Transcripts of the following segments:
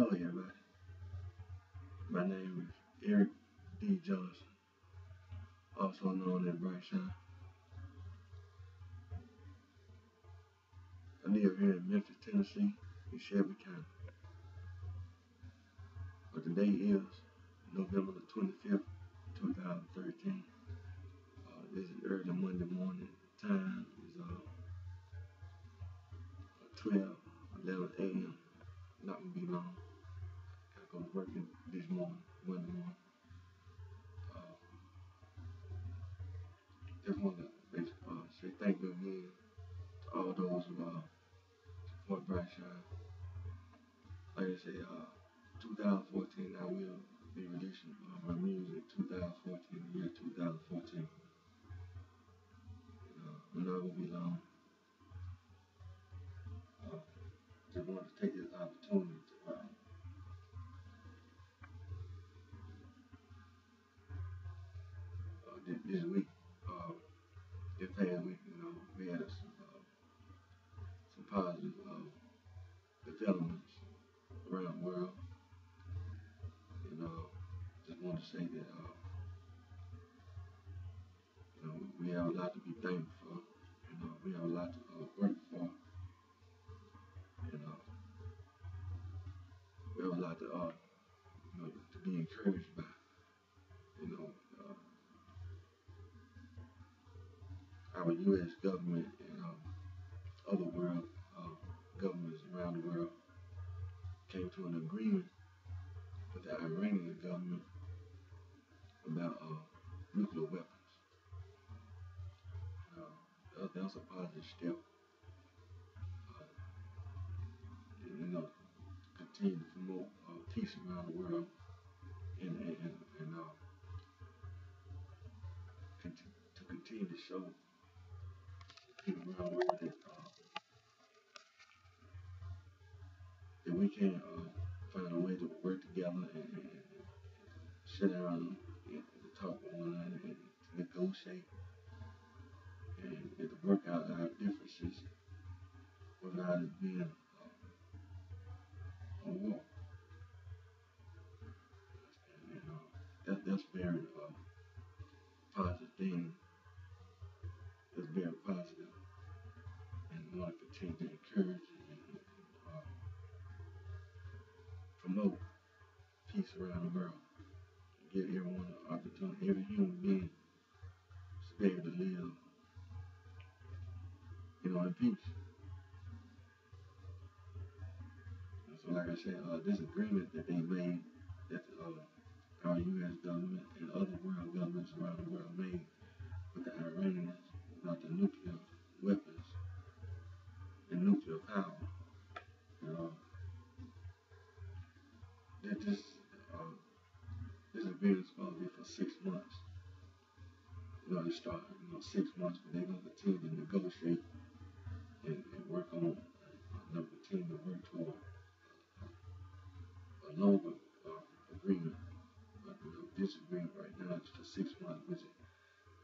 Hello everybody, my name is Eric D. Johnson, also known as Bright Shine. I live here in Memphis, Tennessee, in Shelby County. Today is November the 25th, 2013. This is early Monday morning. Time is 11 a.m. Not gonna be long. Gotta go to work this morning, Monday morning. Just want to say thank you again to all those who support Bright Shine. Like I say, 2014, I will be releasing my music. 2014, the year 2014. I'm not gonna be long. Just want to take this opportunity to this week, this past week, we had some positive developments around the world, and just want to say that we have a lot to be thankful for. We have a lot to work for, and we have a lot to be encouraged by. Our U.S. government and other world governments around the world came to an agreement with the Iranian government about nuclear weapons. That's a positive step. Continue to promote peace around the world, and to continue to show people around the world that we can find a way to work together and sit down and talk with one another and negotiate and to work out our differences without it being a war. And that's very positive thing. That's very positive, and we want to continue to encourage and promote peace around the world. Give everyone an opportunity, every human being, to be able to live, in peace. And so, like I said, this agreement that they made, that our U.S. government and other world governments around the world made with the Iranians about the nuclear weapons and nuclear power. This agreement is supposed to be for 6 months. We're going to start, 6 months, but they're going to continue to negotiate and work on, continue to work toward a longer agreement. But this agreement right now is for 6 months, which is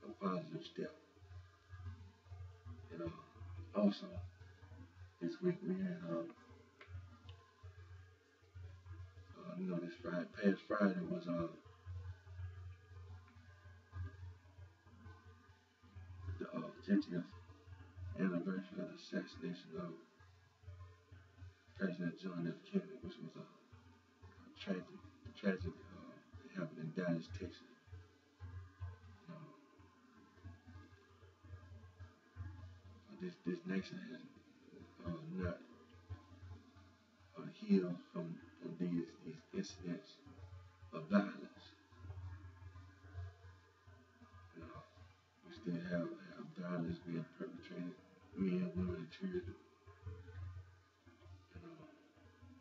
a positive step. And also, this week we had, past Friday was the 50th anniversary of the assassination of President John F. Kennedy, which was a tragedy that happened in Dallas, Texas. This nation has not healed from these incidents of violence. We still have violence being perpetrated, men, women, and children.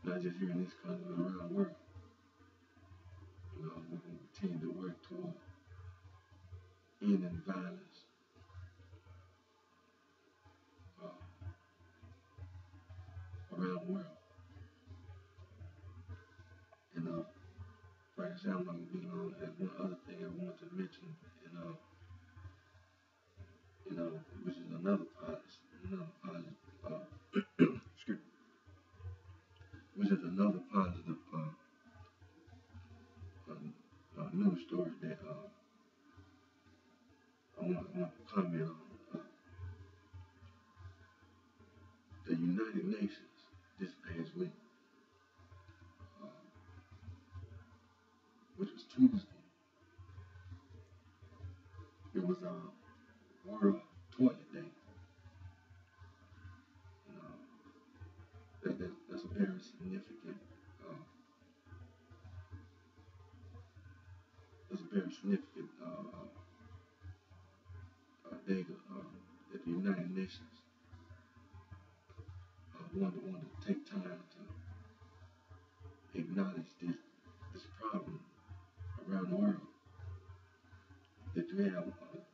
Not just here in this country, but around the world. We're going to continue to work toward ending violence. Around the world. And like I said, I'm not going to be long. There's one other thing I wanted to mention, which is another positive, which is another positive want to comment on the United Nations this past week, uh, which was Tuesday. It was World Toilet Day. And, that's a very significant. Uh, that's a very significant day that the United Nations wanted to take time to acknowledge this problem around the world. That you have,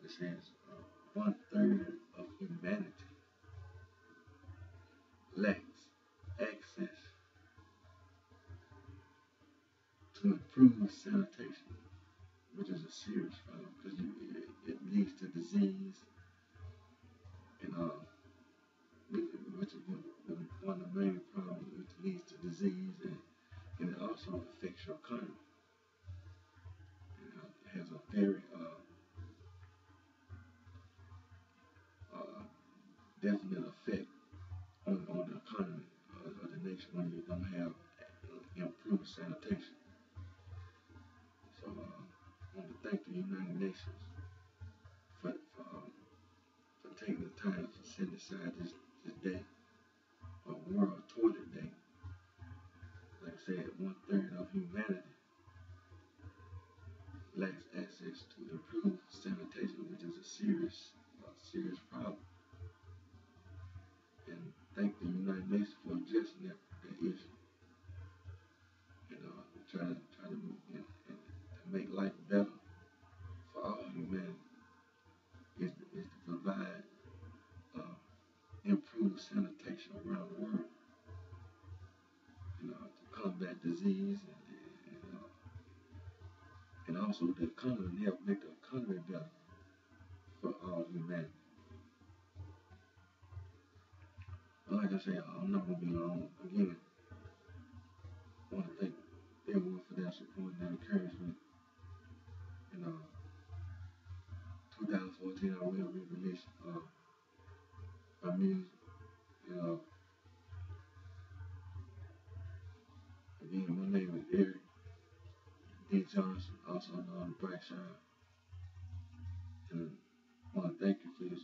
it says, 1/3 of humanity lacks access to improve sanitation, which is a serious problem because it leads to disease and which is one of the main problems, which leads to disease and it also affects your economy. It has a very uh, definite effect on the economy of the nation when you don't have improved sanitation. So I want to thank the United Nations for taking the time to set aside this day, World Toilet Day. Like I said, 1/3 of humanity lacks access to improved sanitation, which is a serious problem. And thank the United Nations for addressing that issue. You know, try to make life better for all humanity is to provide improved sanitation around the world. You know, to combat disease and also the economy, help make the economy better for all humanity. But like I said, I'm not gonna be long. Again, I want to thank everyone for their support and their encouragement. You know, 2014 I will re-release my music. You know, again, my name is Eric D. Johnson, also known as Bright Shine. And I want to thank you for your